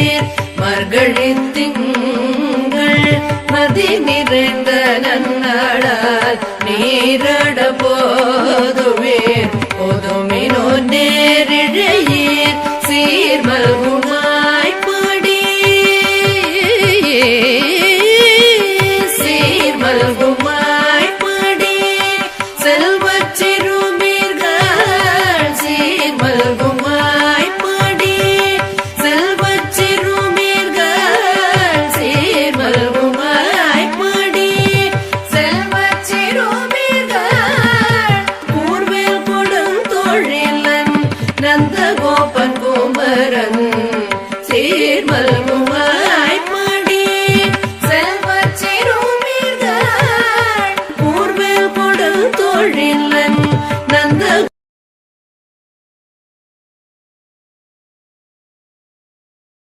நீர் மர்கழி திங்கள் மதி நிறைந்த நன்னாளால் நீரட போதுவேர் பொதுமினோ நேரிழையீர் சீர்மல்குமாய்ப்படி சீர்மல்குமாய்ப்படி செல்வச் சிறுமீர்கள் சீர்மல்குமாய்ப்படி செல்வச் சிறுமீர்கள் சீர்மல்குமாய்ப்படி செல்வச் சிறுமீர்கள் கூர்வேல் கொடுந்தொழிலன் நந்த கோபன் குமரன் சீர்மல்குமாய்